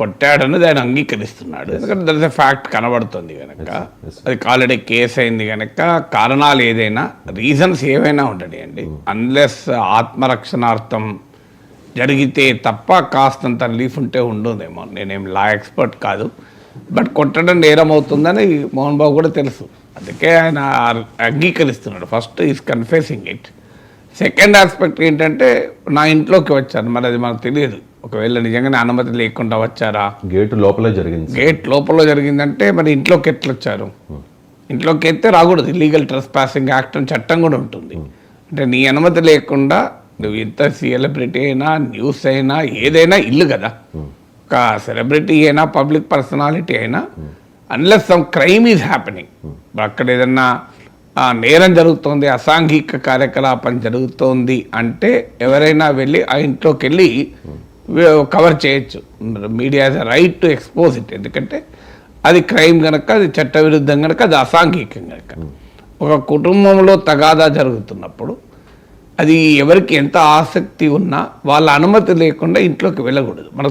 కొట్టాడని ఆయన అంగీకరిస్తున్నాడు. ఎందుకంటే that is a fact కనబడుతుంది కనుక, అది ఆల్రెడీ కేసు అయింది కనుక కారణాలు ఏదైనా రీజన్స్ ఏవైనా ఉంటాయండి. అన్లెస్ ఆత్మరక్షణార్థం జరిగితే తప్ప కాస్తంత రిలీఫ్ ఉంటే ఉండదేమో. నేనేం లా ఎక్స్పర్ట్ కాదు, బట్ కొట్టడం నేరం అవుతుందని మోహన్ బాబు కూడా తెలుసు, అందుకే ఆయన అంగీకరిస్తున్నాడు. First is confessing it. Second aspect ఏంటంటే నా ఇంట్లోకి వచ్చారు, మరి అది మనకు తెలియదు. ఒకవేళ నిజంగానే అనుమతి లేకుండా వచ్చారా, గేట్ లోపలే జరిగింది, గేట్ లోపల జరిగిందంటే మరి ఇంట్లోకి ఎట్లా వచ్చారు? ఇంట్లోకి ఎత్తే రాకూడదు. ఇల్లీగల్ ట్రెస్పాసింగ్ యాక్ట్ అని చట్టం కూడా ఉంటుంది. అంటే నీ అనుమతి లేకుండా నువ్వు ఎంత సెలబ్రిటీ అయినా, న్యూస్ అయినా, ఏదైనా ఇల్లు కదా. ఒక సెలబ్రిటీ అయినా, పబ్లిక్ పర్సనాలిటీ అయినా, unless some crime is happening, అక్కడ ఏదన్నా నేరం జరుగుతోంది, అసాంఘిక కార్యకలాపం జరుగుతోంది అంటే ఎవరైనా వెళ్ళి ఆ ఇంట్లోకి వెళ్ళి కవర్ చేయొచ్చు. Media has a right to expose it. ఎందుకంటే అది క్రైమ్ కనుక, అది చట్టవిరుద్ధం కనుక, అది అసాంఘికం కనుక. ఒక కుటుంబంలో తగాదా జరుగుతున్నప్పుడు అది ఎవరికి ఎంత ఆసక్తి ఉన్నా వాళ్ళ అనుమతి లేకుండా ఇంట్లోకి వెళ్ళకూడదు. మనకు